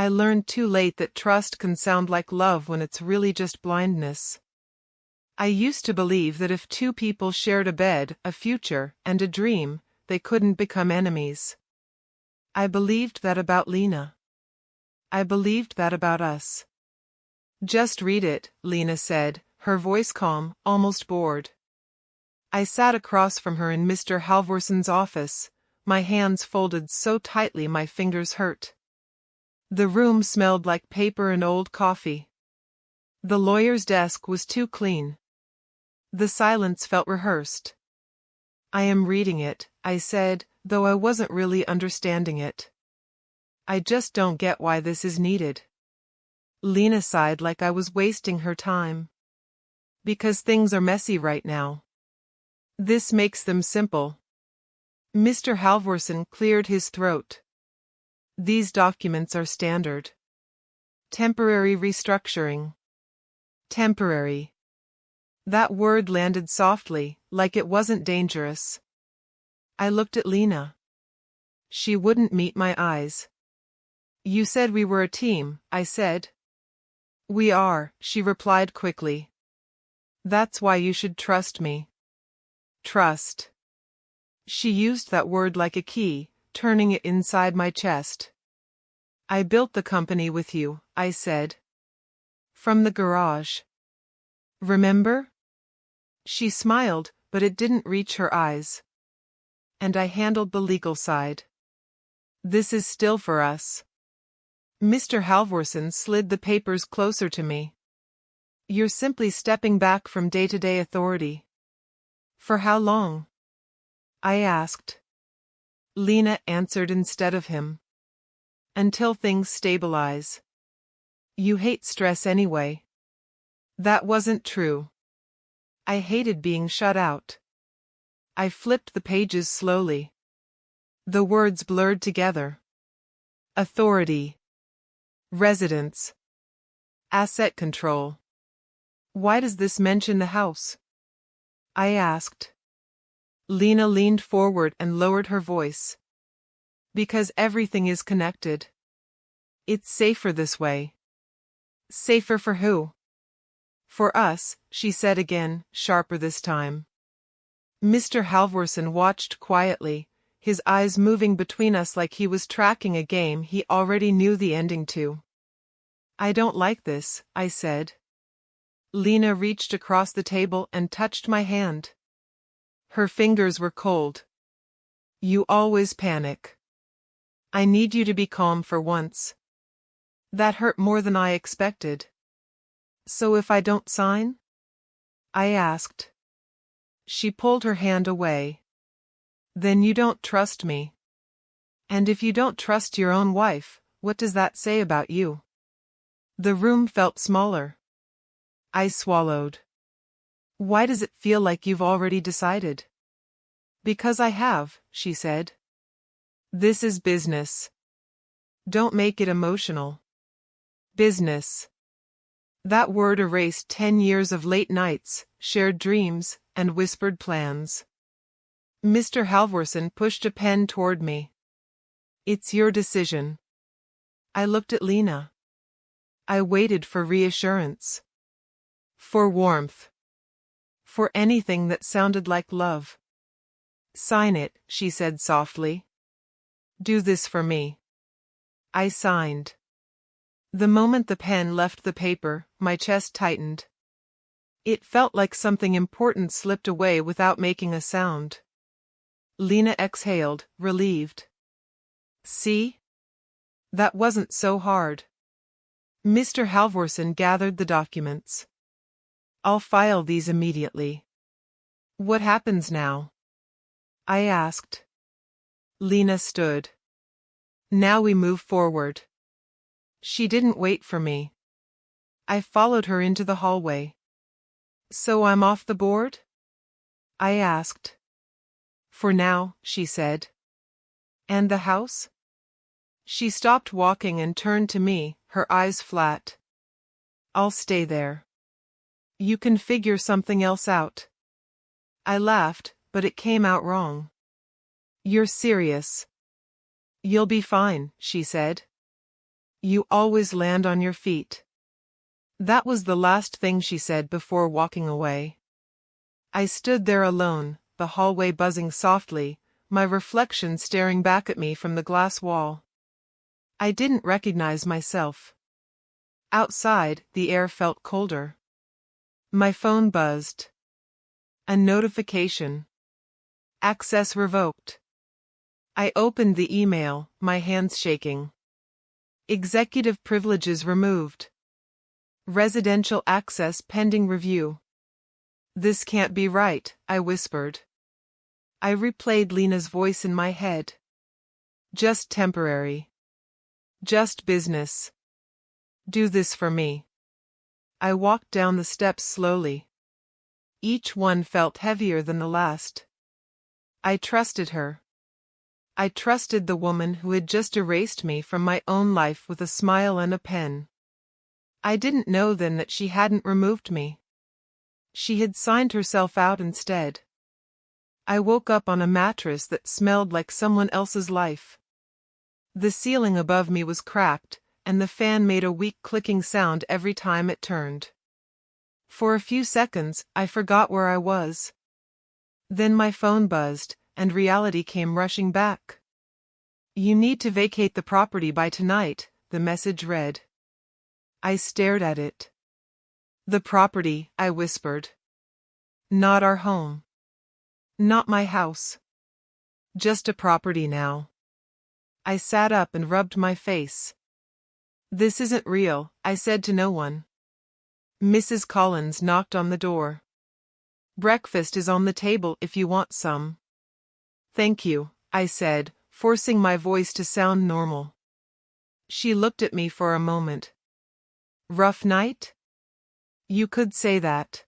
I learned too late that trust can sound like love when it's really just blindness. I used to believe that if two people shared a bed, a future, and a dream, they couldn't become enemies. I believed that about Lena. I believed that about us. Just read it, Lena said, her voice calm, almost bored. I sat across from her in Mr. Halvorson's office, my hands folded so tightly my fingers hurt. The room smelled like paper and old coffee. The lawyer's desk was too clean. The silence felt rehearsed. I am reading it, I said, though I wasn't really understanding it. I just don't get why this is needed. Lena sighed like I was wasting her time. Because things are messy right now. This makes them simple. Mr. Halvorson cleared his throat. These documents are standard. Temporary restructuring. Temporary. That word landed softly, like it wasn't dangerous. I looked at Lena. She wouldn't meet my eyes. You said we were a team, I said. We are, she replied quickly. That's why you should trust me. Trust. She used that word like a key, turning it inside my chest. I built the company with you, I said. From the garage. Remember? She smiled, but it didn't reach her eyes. And I handled the legal side. This is still for us. Mr. Halvorson slid the papers closer to me. You're simply stepping back from day-to-day authority. For how long? I asked. Lena answered instead of him. Until things stabilize. You hate stress anyway. That wasn't true. I hated being shut out. I flipped the pages slowly. The words blurred together. Authority. Residence. Asset control. Why does this mention the house? I asked. Lena leaned forward and lowered her voice. Because everything is connected. It's safer this way. Safer for who? For us, she said again, sharper this time. Mr. Halvorson watched quietly, his eyes moving between us like he was tracking a game he already knew the ending to. I don't like this, I said. Lena reached across the table and touched my hand. Her fingers were cold. You always panic. I need you to be calm for once. That hurt more than I expected. So if I don't sign? I asked. She pulled her hand away. Then you don't trust me. And if you don't trust your own wife, what does that say about you? The room felt smaller. I swallowed. Why does it feel like you've already decided? Because I have, she said. This is business. Don't make it emotional. Business. That word erased 10 years of late nights, shared dreams, and whispered plans. Mr. Halvorson pushed a pen toward me. It's your decision. I looked at Lena. I waited for reassurance. For warmth. For anything that sounded like love. Sign it, she said softly. Do this for me. I signed. The moment the pen left the paper, my chest tightened. It felt like something important slipped away without making a sound. Lena exhaled, relieved. See? That wasn't so hard. Mr. Halvorson gathered the documents. I'll file these immediately. What happens now? I asked. Lena stood. Now we move forward. She didn't wait for me. I followed her into the hallway. So I'm off the board? I asked. For now, she said. And the house? She stopped walking and turned to me, her eyes flat. I'll stay there. You can figure something else out. I laughed, but it came out wrong. You're serious. You'll be fine, she said. You always land on your feet. That was the last thing she said before walking away. I stood there alone, the hallway buzzing softly, my reflection staring back at me from the glass wall. I didn't recognize myself. Outside, the air felt colder. My phone buzzed. A notification. Access revoked. I opened the email, my hands shaking. Executive privileges removed. Residential access pending review. This can't be right, I whispered. I replayed Lena's voice in my head. Just temporary. Just business. Do this for me. I walked down the steps slowly. Each one felt heavier than the last. I trusted her. I trusted the woman who had just erased me from my own life with a smile and a pen. I didn't know then that she hadn't removed me. She had signed herself out instead. I woke up on a mattress that smelled like someone else's life. The ceiling above me was cracked, and the fan made a weak clicking sound every time it turned. For a few seconds, I forgot where I was. Then my phone buzzed, and reality came rushing back. You need to vacate the property by tonight, the message read. I stared at it. The property, I whispered. Not our home. Not my house. Just a property now. I sat up and rubbed my face. This isn't real, I said to no one. Mrs. Collins knocked on the door. Breakfast is on the table if you want some. Thank you, I said, forcing my voice to sound normal. She looked at me for a moment. Rough night? You could say that.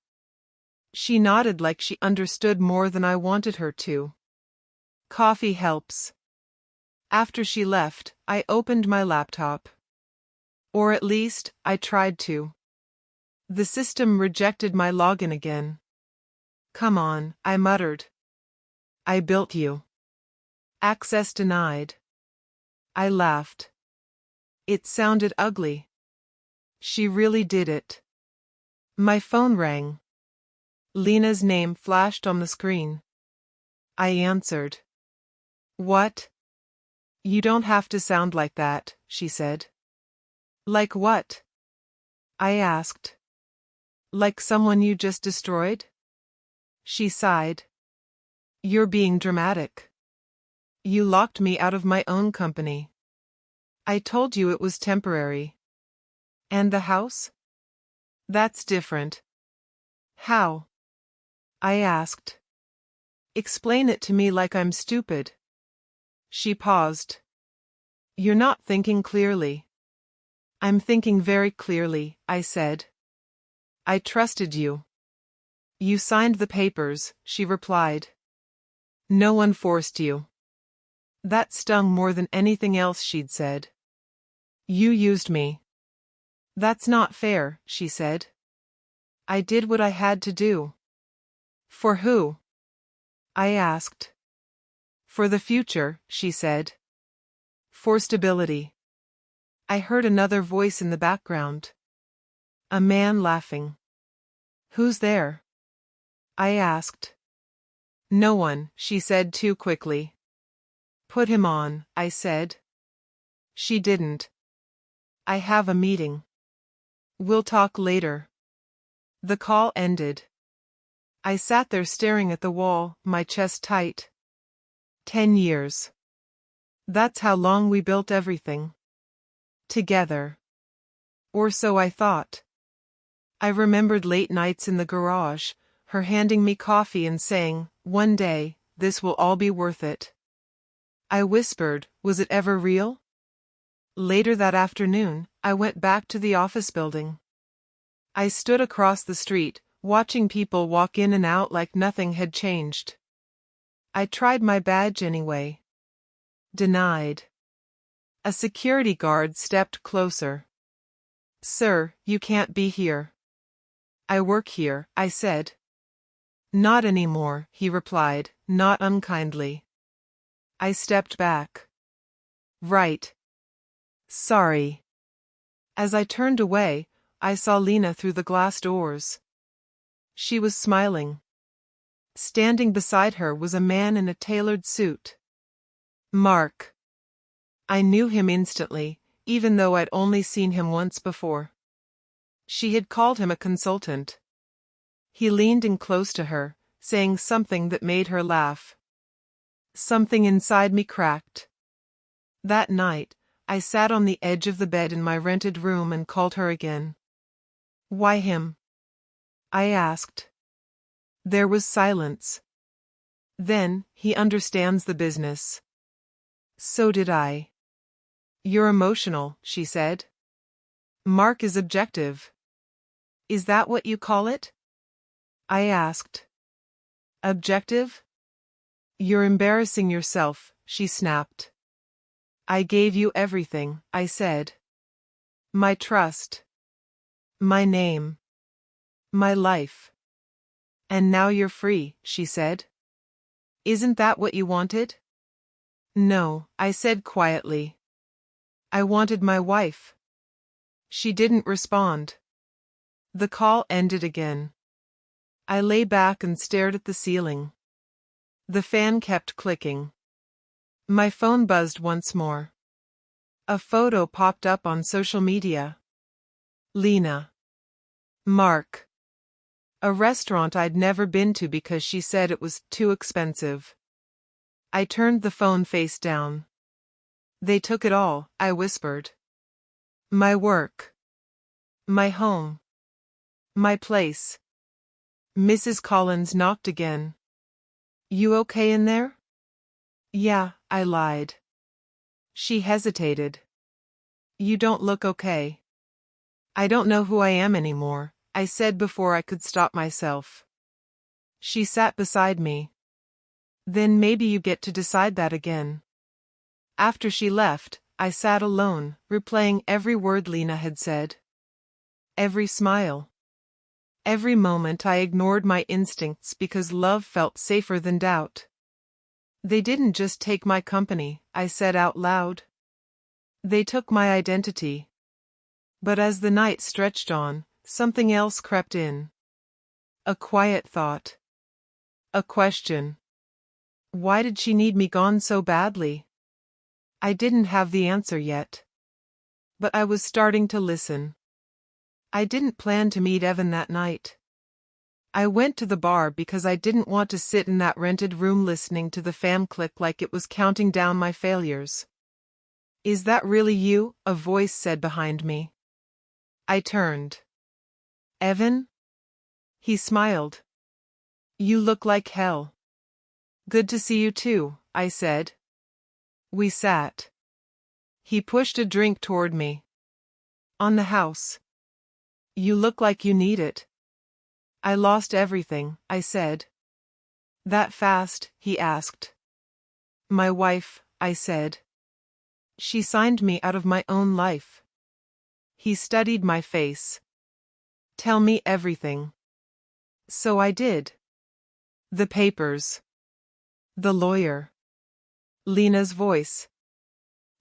She nodded like she understood more than I wanted her to. Coffee helps. After she left, I opened my laptop. Or at least, I tried to. The system rejected my login again. Come on, I muttered. I built you. Access denied. I laughed. It sounded ugly. She really did it. My phone rang. Lena's name flashed on the screen. I answered. What? You don't have to sound like that, she said. Like what? I asked. Like someone you just destroyed? She sighed. You're being dramatic. You locked me out of my own company. I told you it was temporary. And the house? That's different. How? I asked. Explain it to me like I'm stupid. She paused. You're not thinking clearly. I'm thinking very clearly, I said. I trusted you. You signed the papers, she replied. No one forced you. That stung more than anything else she'd said. You used me. That's not fair, she said. I did what I had to do. For who? I asked. For the future, she said. For stability. I heard another voice in the background. A man laughing. Who's there? I asked. No one, she said too quickly. Put him on, I said. She didn't. I have a meeting. We'll talk later. The call ended. I sat there staring at the wall, my chest tight. 10 years. That's how long we built everything. Together. Or so I thought. I remembered late nights in the garage, her handing me coffee and saying, one day, this will all be worth it. I whispered, was it ever real? Later that afternoon, I went back to the office building. I stood across the street, watching people walk in and out like nothing had changed. I tried my badge anyway. Denied. A security guard stepped closer. Sir, you can't be here. I work here, I said. Not anymore, he replied, not unkindly. I stepped back. Right. Sorry. As I turned away, I saw Lena through the glass doors. She was smiling. Standing beside her was a man in a tailored suit. Mark. I knew him instantly, even though I'd only seen him once before. She had called him a consultant. He leaned in close to her, saying something that made her laugh. Something inside me cracked. That night, I sat on the edge of the bed in my rented room and called her again. Why him? I asked. There was silence. Then, he understands the business. So did I. You're emotional, she said. Mark is objective. Is that what you call it? I asked. Objective? You're embarrassing yourself, she snapped. I gave you everything, I said. My trust. My name. My life. And now you're free, she said. Isn't that what you wanted? No, I said quietly. I wanted my wife. She didn't respond. The call ended again. I lay back and stared at the ceiling. The fan kept clicking. My phone buzzed once more. A photo popped up on social media. Lena. Mark. A restaurant I'd never been to because she said it was too expensive. I turned the phone face down. They took it all, I whispered. My work. My home. My place. Mrs. Collins knocked again. You okay in there? Yeah, I lied. She hesitated. You don't look okay. I don't know who I am anymore, I said before I could stop myself. She sat beside me. Then maybe you get to decide that again. After she left, I sat alone, replaying every word Lena had said. Every smile. Every moment I ignored my instincts because love felt safer than doubt. They didn't just take my company, I said out loud. They took my identity. But as the night stretched on, something else crept in. A quiet thought. A question. Why did she need me gone so badly? I didn't have the answer yet. But I was starting to listen. I didn't plan to meet Evan that night. I went to the bar because I didn't want to sit in that rented room listening to the fan click like it was counting down my failures. Is that really you? A voice said behind me. I turned. Evan? He smiled. You look like hell. Good to see you too, I said. We sat. He pushed a drink toward me. On the house. You look like you need it. I lost everything, I said. That fast? He asked. My wife, I said. She signed me out of my own life. He studied my face. Tell me everything. So I did. The papers. The lawyer. Lena's voice.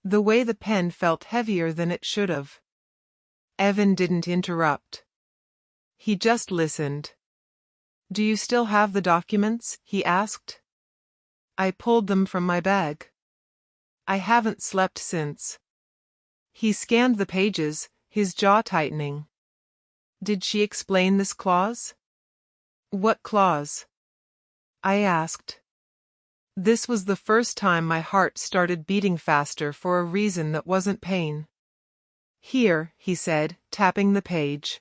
The way the pen felt heavier than it should have. Evan didn't interrupt. He just listened. Do you still have the documents? He asked. I pulled them from my bag. I haven't slept since. He scanned the pages, his jaw tightening. Did she explain this clause? What clause? I asked. This was the first time my heart started beating faster for a reason that wasn't pain. Here, he said, tapping the page.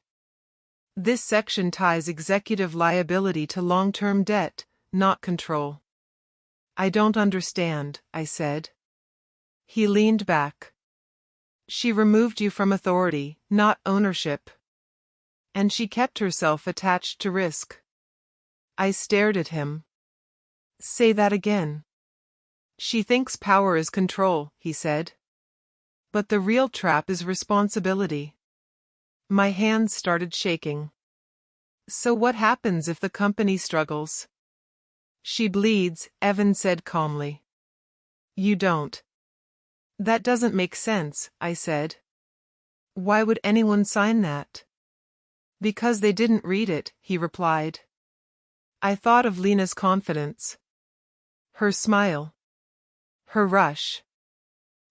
This section ties executive liability to long-term debt, not control. I don't understand, I said. He leaned back. She removed you from authority, not ownership. And she kept herself attached to risk. I stared at him. Say that again. She thinks power is control, he said. But the real trap is responsibility. My hands started shaking. So what happens if the company struggles? She bleeds, Evan said calmly. You don't. That doesn't make sense, I said. Why would anyone sign that? Because they didn't read it, he replied. I thought of Lena's confidence. Her smile. Her rush.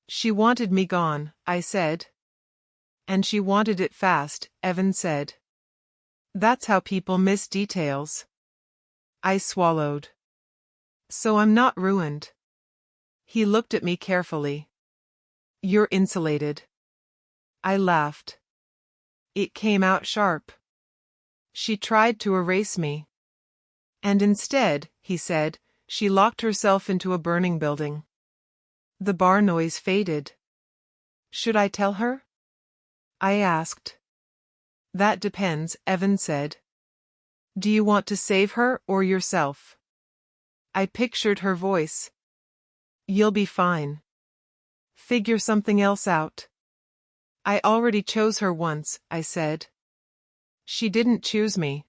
She wanted me gone, I said. And she wanted it fast, Evan said. That's how people miss details. I swallowed. So I'm not ruined. He looked at me carefully. You're insulated. I laughed. It came out sharp. She tried to erase me. And instead, he said, she locked herself into a burning building. The bar noise faded. Should I tell her? I asked. That depends, Evan said. Do you want to save her or yourself? I pictured her voice. You'll be fine. Figure something else out. I already chose her once, I said. She didn't choose me.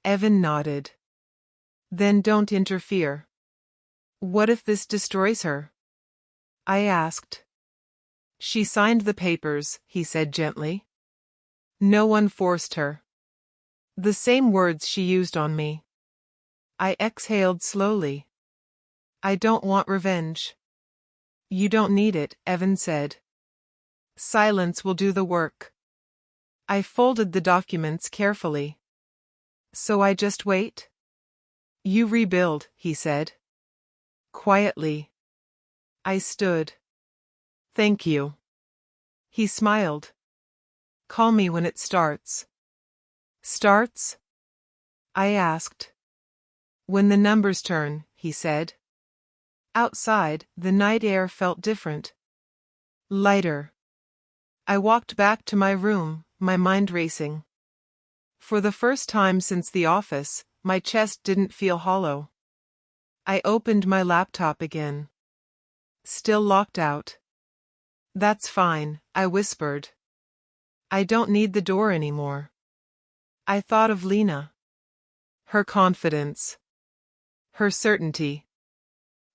Evan nodded. Then don't interfere. What if this destroys her? I asked. She signed the papers, he said gently. No one forced her. The same words she used on me. I exhaled slowly. I don't want revenge. You don't need it, Evan said. Silence will do the work. I folded the documents carefully. So I just wait? You rebuild, he said. Quietly. I stood. Thank you. He smiled. Call me when it starts. Starts? I asked. When the numbers turn, he said. Outside, the night air felt different. Lighter. I walked back to my room, my mind racing. For the first time since the office, my chest didn't feel hollow. I opened my laptop again. Still locked out. That's fine, I whispered. I don't need the door anymore. I thought of Lena. Her confidence. Her certainty.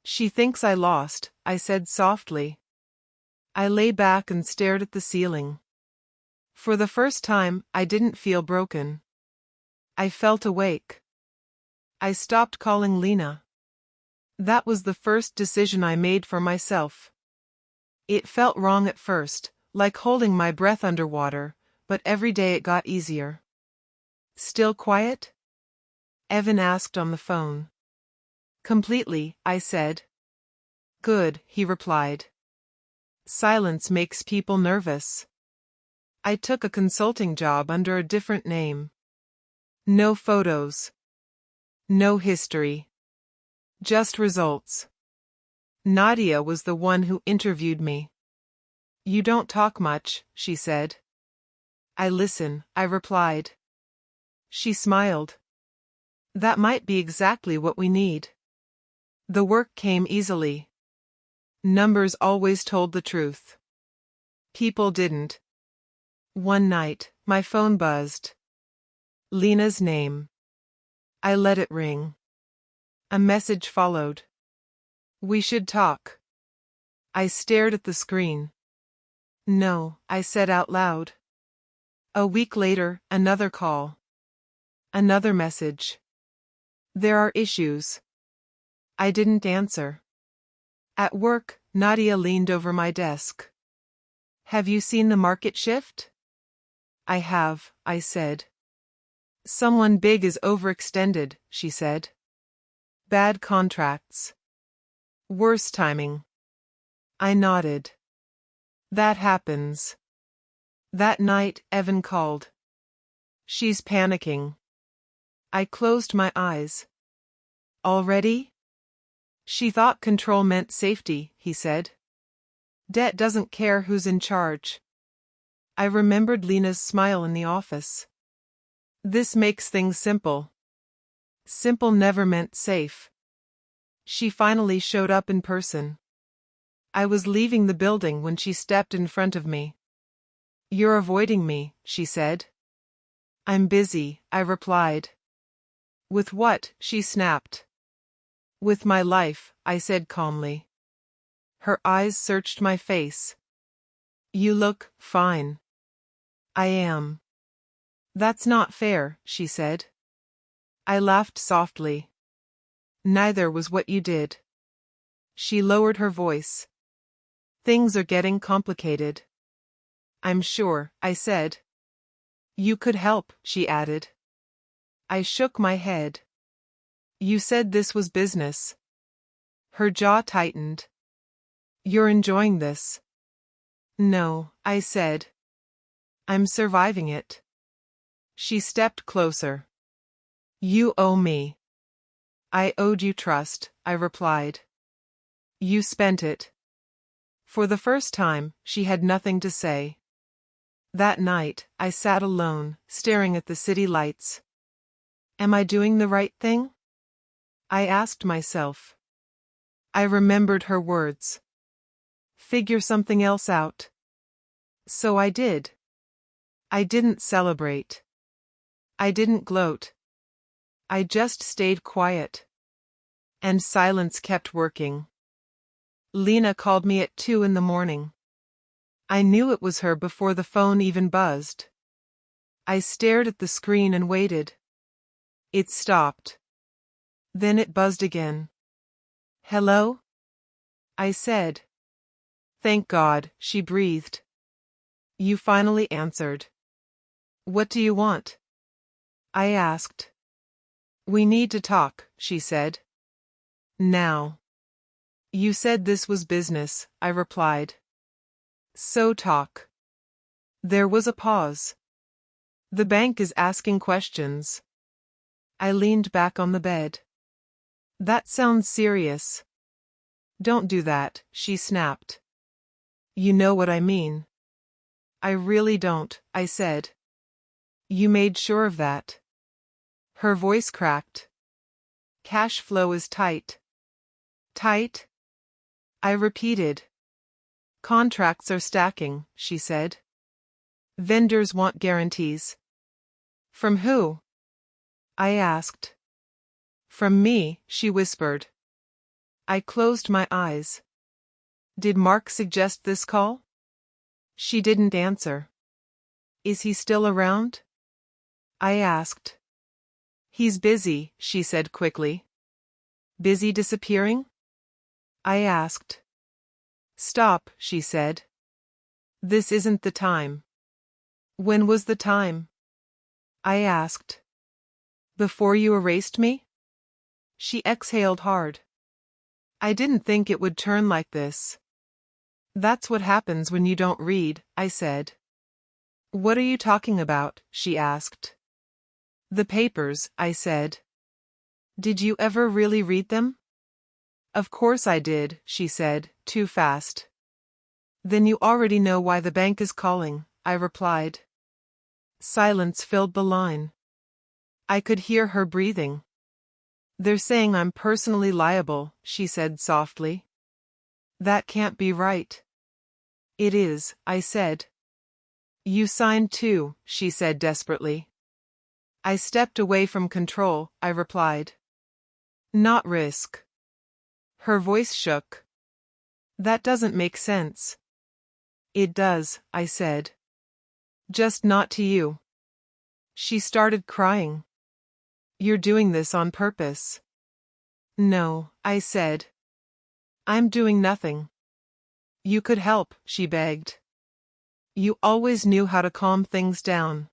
She thinks I lost, I said softly. I lay back and stared at the ceiling. For the first time, I didn't feel broken. I felt awake. I stopped calling Lena. That was the first decision I made for myself. It felt wrong at first, like holding my breath underwater, but every day it got easier. Still quiet? Evan asked on the phone. Completely, I said. Good, he replied. Silence makes people nervous. I took a consulting job under a different name. No photos. No history. Just results. Nadia was the one who interviewed me. You don't talk much, she said. I listen, I replied. She smiled. That might be exactly what we need. The work came easily. Numbers always told the truth. People didn't. One night, my phone buzzed. Lena's name. I let it ring. A message followed. We should talk. I stared at the screen. No, I said out loud. A week later, another call. Another message. There are issues. I didn't answer. At work, Nadia leaned over my desk. Have you seen the market shift? I have, I said. Someone big is overextended, she said. Bad contracts. Worse timing. I nodded. That happens. That night, Evan called. She's panicking. I closed my eyes. Already? She thought control meant safety, he said. Debt doesn't care who's in charge. I remembered Lena's smile in the office. This makes things simple. Simple never meant safe. She finally showed up in person. I was leaving the building when she stepped in front of me. You're avoiding me, she said. I'm busy, I replied. With what? She snapped. With my life, I said calmly. Her eyes searched my face. You look fine. I am. That's not fair, she said. I laughed softly. Neither was what you did. She lowered her voice. Things are getting complicated. I'm sure, I said. You could help, she added. I shook my head. You said this was business. Her jaw tightened. You're enjoying this? No, I said. I'm surviving it. She stepped closer. You owe me. I owed you trust, I replied. You spent it. For the first time, she had nothing to say. That night, I sat alone, staring at the city lights. Am I doing the right thing? I asked myself. I remembered her words. Figure something else out. So I did. I didn't celebrate. I didn't gloat. I just stayed quiet. And silence kept working. Lena called me at 2 in the morning. I knew it was her before the phone even buzzed. I stared at the screen and waited. It stopped. Then it buzzed again. Hello? I said. Thank God, she breathed. You finally answered. What do you want? I asked. We need to talk, she said. Now. You said this was business, I replied. So talk. There was a pause. The bank is asking questions. I leaned back on the bed. That sounds serious. Don't do that, she snapped. You know what I mean. I really don't, I said. You made sure of that. Her voice cracked. Cash flow is tight. Tight? I repeated. Contracts are stacking, she said. Vendors want guarantees. From who? I asked. From me, she whispered. I closed my eyes. Did Mark suggest this call? She didn't answer. Is he still around? I asked. He's busy, she said quickly. Busy disappearing? I asked. Stop, she said. This isn't the time. When was the time? I asked. Before you erased me? She exhaled hard. I didn't think it would turn like this. That's what happens when you don't read, I said. What are you talking about? She asked. The papers, I said. Did you ever really read them? Of course I did, she said, too fast. Then you already know why the bank is calling, I replied. Silence filled the line. I could hear her breathing. They're saying I'm personally liable, she said softly. That can't be right. It is, I said. You signed too, she said desperately. I stepped away from control, I replied. Not risk. Her voice shook. That doesn't make sense. It does, I said. Just not to you. She started crying. You're doing this on purpose. No, I said. I'm doing nothing. You could help, she begged. You always knew how to calm things down.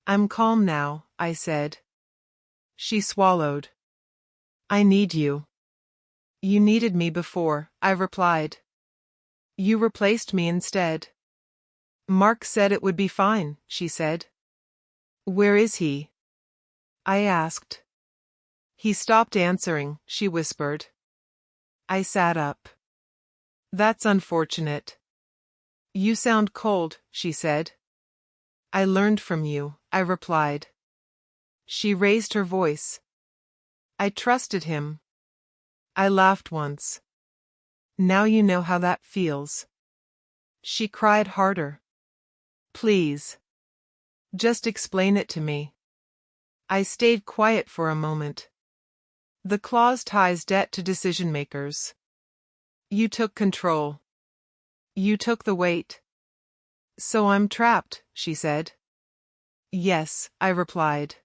I'm calm now, I said. She swallowed. I need you. You needed me before, I replied. You replaced me instead. Mark said it would be fine, she said. Where is he? I asked. He stopped answering, she whispered. I sat up. That's unfortunate. You sound cold, she said. I learned from you, I replied. She raised her voice. I trusted him. I laughed once. Now you know how that feels. She cried harder. Please. Just explain it to me. I stayed quiet for a moment. The clause ties debt to decision makers. You took control. You took the weight. So I'm trapped, she said. Yes, I replied.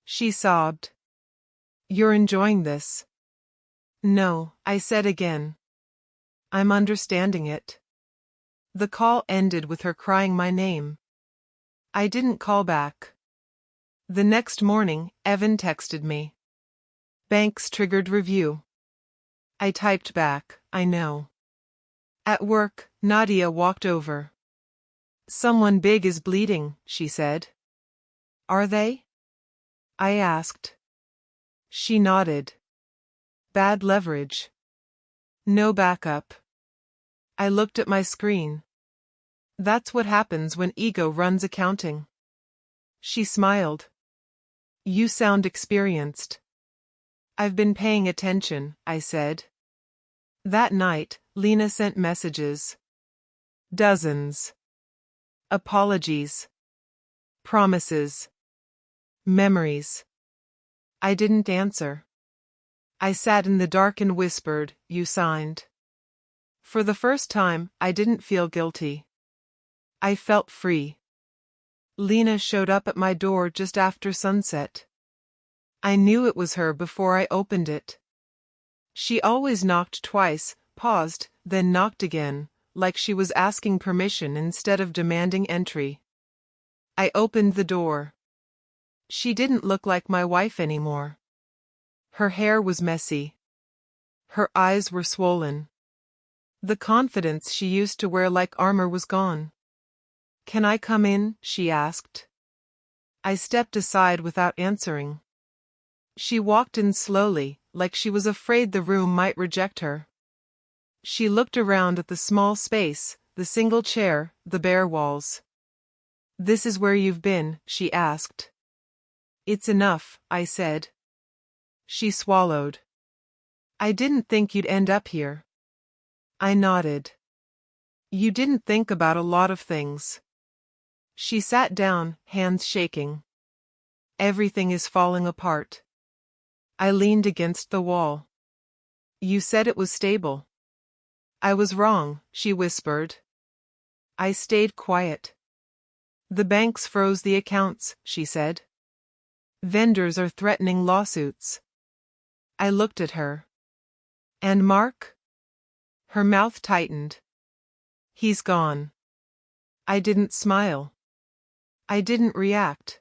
She sobbed. You're enjoying this? No, I said again. I'm understanding it. The call ended with her crying my name. I didn't call back. The next morning, Evan texted me. Banks triggered review. I typed back, I know. At work, Nadia walked over. Someone big is bleeding, she said. Are they? I asked. She nodded. Bad leverage. No backup. I looked at my screen. That's what happens when ego runs accounting. She smiled. You sound experienced. I've been paying attention, I said. That night, Lena sent messages. Dozens. Apologies. Promises. Memories. I didn't answer. I sat in the dark and whispered, you signed. For the first time, I didn't feel guilty. I felt free. Lena showed up at my door just after sunset. I knew it was her before I opened it. She always knocked twice, paused, then knocked again, like she was asking permission instead of demanding entry. I opened the door. She didn't look like my wife anymore. Her hair was messy. Her eyes were swollen. The confidence she used to wear like armor was gone. Can I come in? She asked. I stepped aside without answering. She walked in slowly, like she was afraid the room might reject her. She looked around at the small space, the single chair, the bare walls. This is where you've been, she asked. It's enough, I said. She swallowed. I didn't think you'd end up here. I nodded. You didn't think about a lot of things. She sat down, hands shaking. Everything is falling apart. I leaned against the wall. You said it was stable. I was wrong, she whispered. I stayed quiet. The banks froze the accounts, she said. Vendors are threatening lawsuits. I looked at her. And Mark? Her mouth tightened. He's gone. I didn't smile. I didn't react.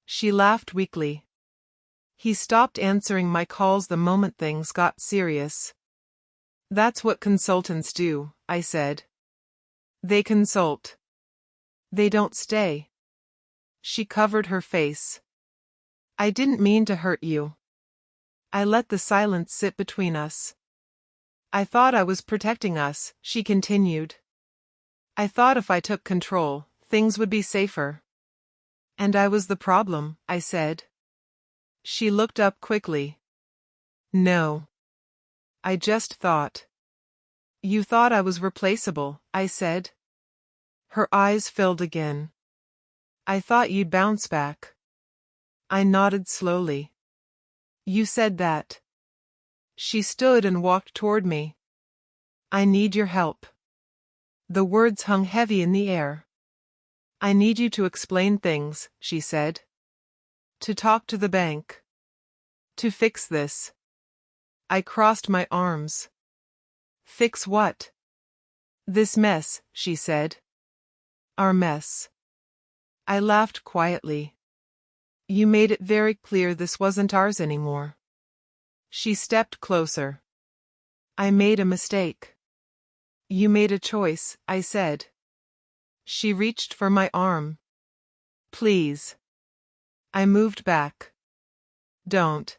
She laughed weakly. He stopped answering my calls the moment things got serious. That's what consultants do, I said. They consult. They don't stay. She covered her face. I didn't mean to hurt you. I let the silence sit between us. I thought I was protecting us, she continued. I thought if I took control, things would be safer. And I was the problem, I said. She looked up quickly. No. I just thought. You thought I was replaceable, I said. Her eyes filled again. I thought you'd bounce back. I nodded slowly. You said that. She stood and walked toward me. I need your help. The words hung heavy in the air. I need you to explain things, she said. To talk to the bank. To fix this. I crossed my arms. Fix what? This mess, she said. Our mess. I laughed quietly. You made it very clear this wasn't ours anymore. She stepped closer. I made a mistake. You made a choice, I said. She reached for my arm. Please. I moved back. Don't.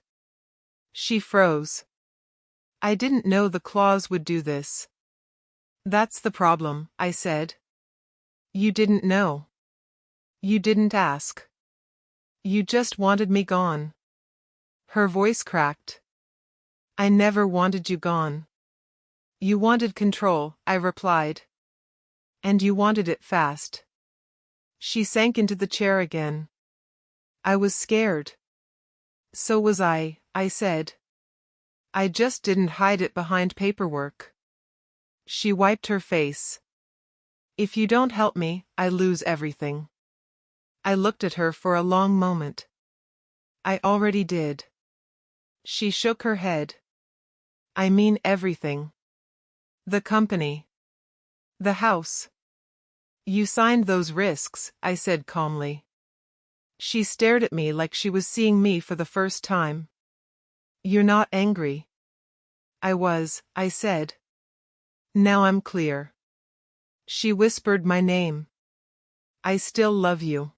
She froze. I didn't know the clause would do this. That's the problem, I said. You didn't know. You didn't ask. You just wanted me gone. Her voice cracked. I never wanted you gone. You wanted control, I replied. And you wanted it fast. She sank into the chair again. I was scared. So was I said. I just didn't hide it behind paperwork. She wiped her face. If you don't help me, I lose everything. I looked at her for a long moment. I already did. She shook her head. I mean everything. The company. The house. You signed those risks, I said calmly. She stared at me like she was seeing me for the first time. You're not angry. I was, I said. Now I'm clear. She whispered my name. I still love you.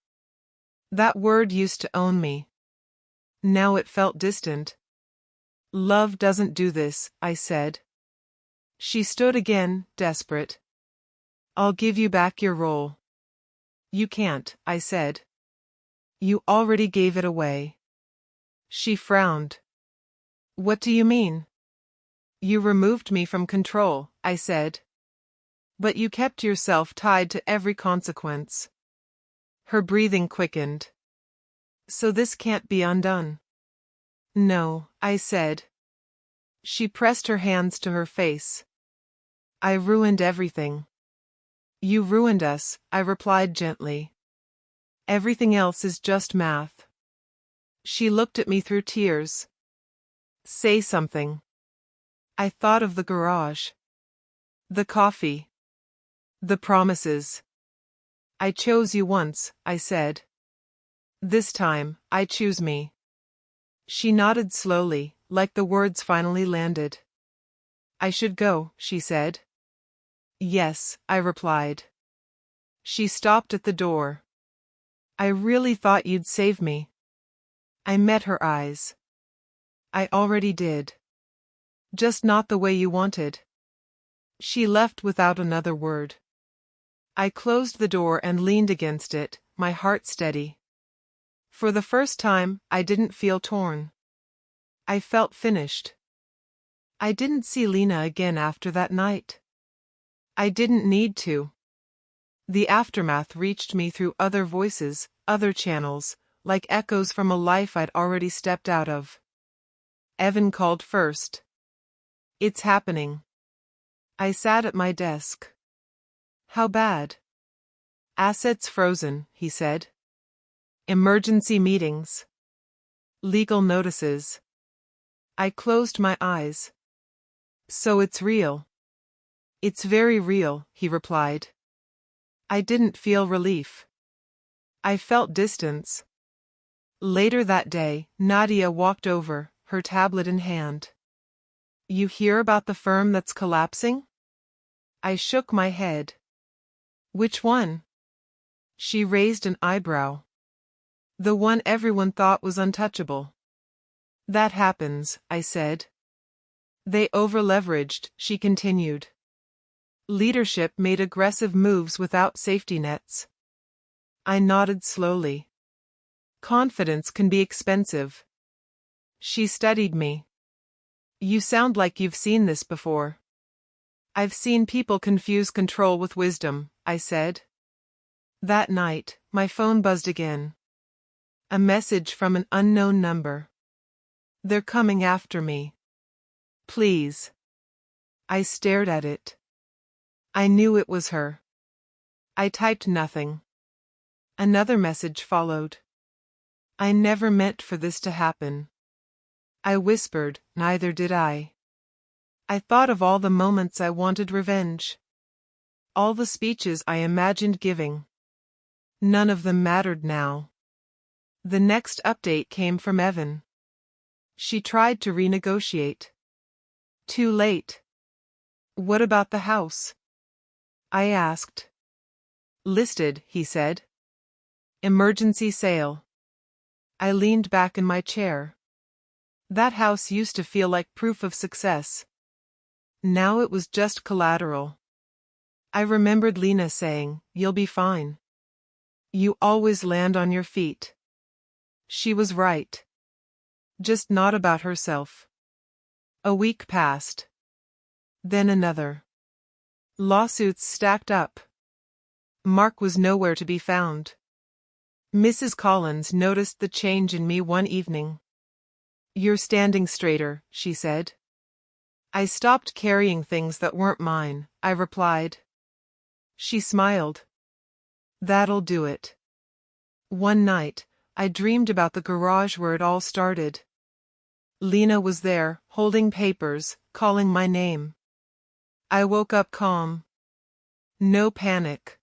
That word used to own me. Now it felt distant. Love doesn't do this, I said. She stood again, desperate. I'll give you back your role. You can't, I said. You already gave it away. She frowned. What do you mean? You removed me from control, I said. But you kept yourself tied to every consequence. Her breathing quickened. So this can't be undone. No, I said. She pressed her hands to her face. I ruined everything. You ruined us, I replied gently. Everything else is just math. She looked at me through tears. Say something. I thought of the garage. The coffee. The promises. I chose you once, I said. This time, I choose me. She nodded slowly, like the words finally landed. I should go, she said. Yes, I replied. She stopped at the door. I really thought you'd save me. I met her eyes. I already did. Just not the way you wanted. She left without another word. I closed the door and leaned against it, my heart steady. For the first time, I didn't feel torn. I felt finished. I didn't see Lena again after that night. I didn't need to. The aftermath reached me through other voices, other channels, like echoes from a life I'd already stepped out of. Evan called first. It's happening. I sat at my desk. How bad? Assets frozen, he said. Emergency meetings. Legal notices. I closed my eyes. So it's real. It's very real, he replied. I didn't feel relief. I felt distance. Later that day, Nadia walked over, her tablet in hand. You hear about the firm that's collapsing? I shook my head. Which one? She raised an eyebrow. The one everyone thought was untouchable. That happens, I said. They over-leveraged, she continued. Leadership made aggressive moves without safety nets. I nodded slowly. Confidence can be expensive. She studied me. You sound like you've seen this before. I've seen people confuse control with wisdom, I said. That night, my phone buzzed again. A message from an unknown number. They're coming after me. Please. I stared at it. I knew it was her. I typed nothing. Another message followed. I never meant for this to happen. I whispered, neither did I. I thought of all the moments I wanted revenge. All the speeches I imagined giving. None of them mattered now. The next update came from Evan. She tried to renegotiate. Too late. What about the house? I asked. Listed, he said. Emergency sale. I leaned back in my chair. That house used to feel like proof of success. Now it was just collateral. I remembered Lena saying, "You'll be fine. You always land on your feet." She was right. Just not about herself. A week passed. Then another. Lawsuits stacked up. Mark was nowhere to be found. Mrs. Collins noticed the change in me one evening. You're standing straighter, she said. I stopped carrying things that weren't mine, I replied. She smiled. That'll do it. One night, I dreamed about the garage where it all started. Lena was there, holding papers, calling my name. I woke up calm. No panic.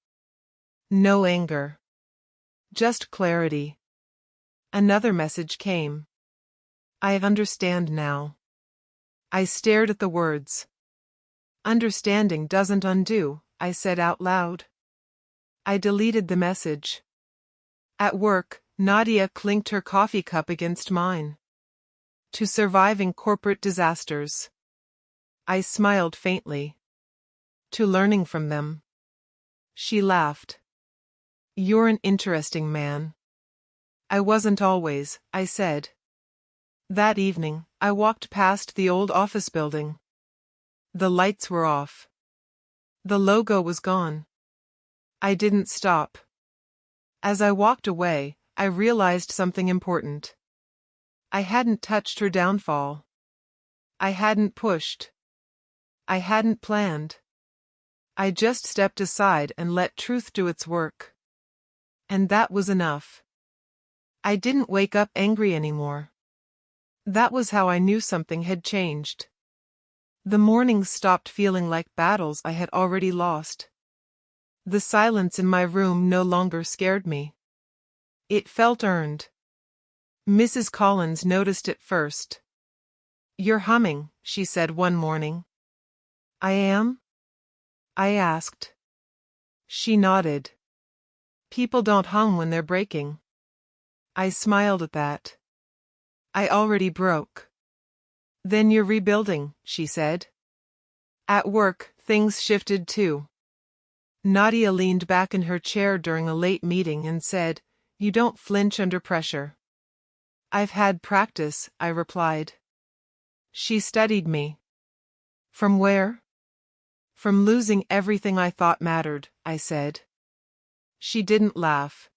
No anger. Just clarity. Another message came. I understand now. I stared at the words. Understanding doesn't undo, I said out loud. I deleted the message. At work, Nadia clinked her coffee cup against mine. To surviving corporate disasters. I smiled faintly. To learning from them. She laughed. You're an interesting man. I wasn't always, I said. That evening, I walked past the old office building. The lights were off. The logo was gone. I didn't stop. As I walked away, I realized something important. I hadn't touched her downfall. I hadn't pushed. I hadn't planned. I just stepped aside and let truth do its work. And that was enough. I didn't wake up angry anymore. That was how I knew something had changed. The mornings stopped feeling like battles I had already lost. The silence in my room no longer scared me. It felt earned. Mrs. Collins noticed it first. You're humming, she said one morning. I am? I asked. She nodded. People don't hum when they're breaking. I smiled at that. I already broke. Then you're rebuilding, she said. At work, things shifted too. Nadia leaned back in her chair during a late meeting and said, You don't flinch under pressure. I've had practice, I replied. She studied me. From where? From losing everything I thought mattered, I said. She didn't laugh.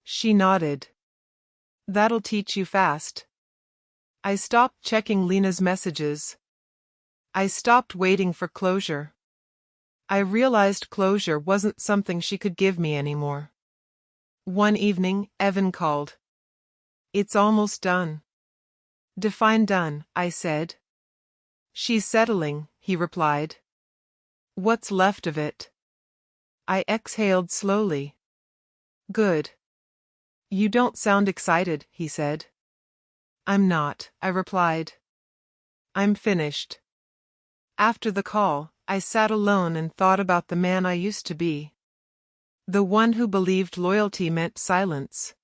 She nodded. That'll teach you fast. I stopped checking Lena's messages. I stopped waiting for closure. I realized closure wasn't something she could give me anymore. One evening, Evan called. It's almost done. Define done, I said. She's settling, he replied. What's left of it? I exhaled slowly. Good. You don't sound excited, he said. I'm not, I replied. I'm finished. After the call, I sat alone and thought about the man I used to be. The one who believed loyalty meant silence.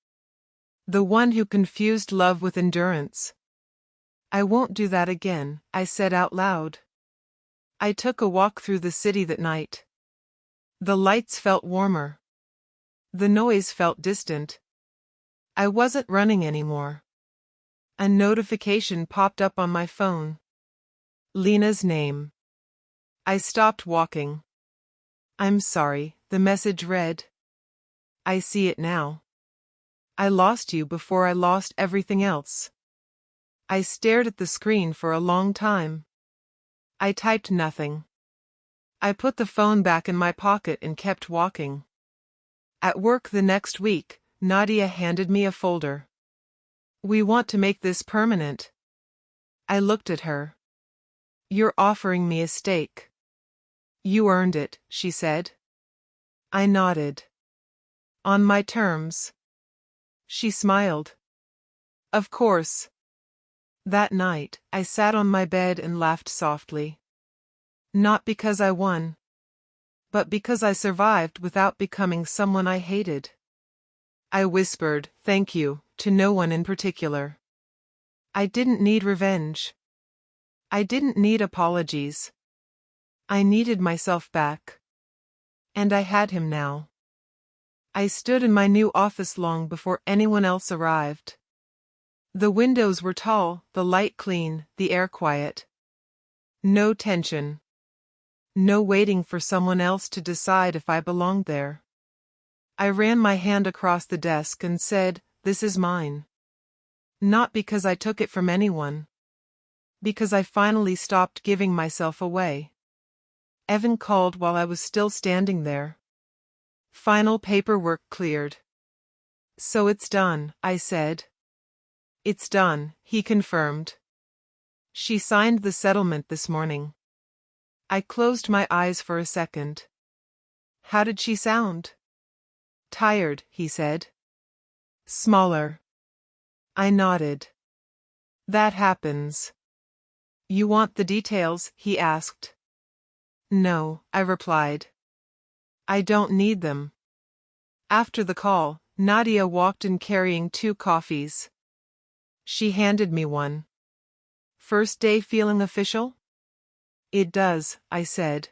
The one who confused love with endurance. I won't do that again, I said out loud. I took a walk through the city that night. The lights felt warmer. The noise felt distant. I wasn't running anymore. A notification popped up on my phone. Lena's name. I stopped walking. I'm sorry, the message read. I see it now. I lost you before I lost everything else. I stared at the screen for a long time. I typed nothing. I put the phone back in my pocket and kept walking. At work the next week, Nadia handed me a folder. We want to make this permanent. I looked at her. You're offering me a stake. You earned it, she said. I nodded. On my terms. She smiled. Of course. That night, I sat on my bed and laughed softly. Not because I won, but because I survived without becoming someone I hated. I whispered, thank you, to no one in particular. I didn't need revenge. I didn't need apologies. I needed myself back. And I had him now. I stood in my new office long before anyone else arrived. The windows were tall, the light clean, the air quiet. No tension. No waiting for someone else to decide if I belonged there. I ran my hand across the desk and said, this is mine. Not because I took it from anyone. Because I finally stopped giving myself away. Evan called while I was still standing there. Final paperwork cleared. So it's done, I said. It's done, he confirmed. She signed the settlement this morning. I closed my eyes for a second. How did she sound? Tired, he said. Smaller. I nodded. That happens. You want the details, he asked. No, I replied. I don't need them. After the call, Nadia walked in carrying 2 coffees. She handed me one. First day feeling official? It does, I said.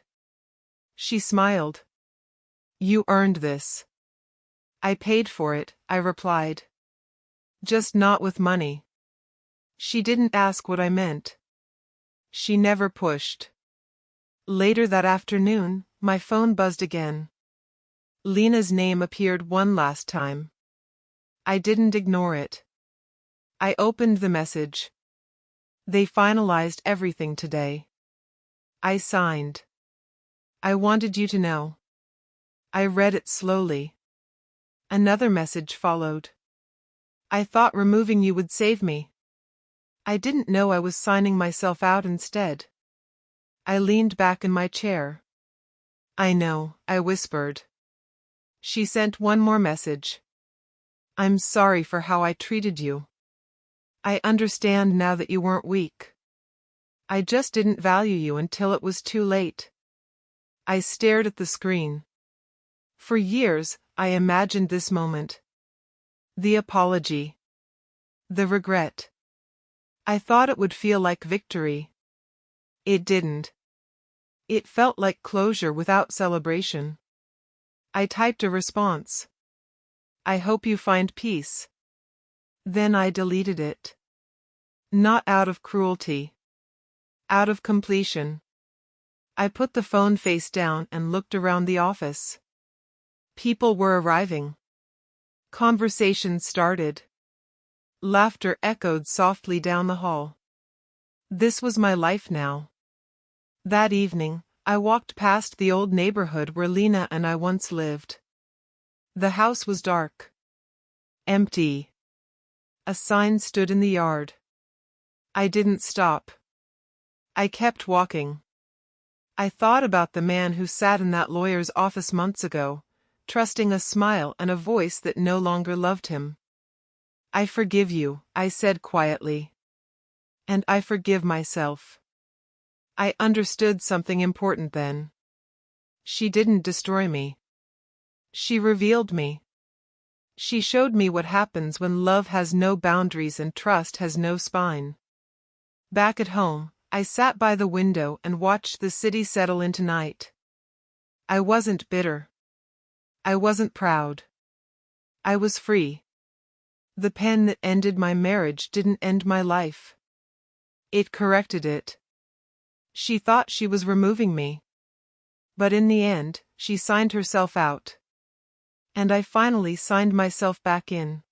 She smiled. You earned this. I paid for it, I replied. Just not with money. She didn't ask what I meant. She never pushed. Later that afternoon, my phone buzzed again. Lena's name appeared one last time. I didn't ignore it. I opened the message. They finalized everything today. I signed. I wanted you to know. I read it slowly. Another message followed. I thought removing you would save me. I didn't know I was signing myself out instead. I leaned back in my chair. I know, I whispered. She sent one more message. I'm sorry for how I treated you. I understand now that you weren't weak. I just didn't value you until it was too late. I stared at the screen. For years, I imagined this moment. The apology. The regret. I thought it would feel like victory. It didn't. It felt like closure without celebration. I typed a response. I hope you find peace. Then I deleted it. Not out of cruelty. Out of completion. I put the phone face down and looked around the office. People were arriving. Conversations started. Laughter echoed softly down the hall. This was my life now. That evening, I walked past the old neighborhood where Lena and I once lived. The house was dark. Empty. A sign stood in the yard. I didn't stop. I kept walking. I thought about the man who sat in that lawyer's office months ago, trusting a smile and a voice that no longer loved him. I forgive you, I said quietly. And I forgive myself. I understood something important then. She didn't destroy me. She revealed me. She showed me what happens when love has no boundaries and trust has no spine. Back at home, I sat by the window and watched the city settle into night. I wasn't bitter. I wasn't proud. I was free. The pen that ended my marriage didn't end my life. It corrected it. She thought she was removing me. But in the end, she signed herself out. And I finally signed myself back in.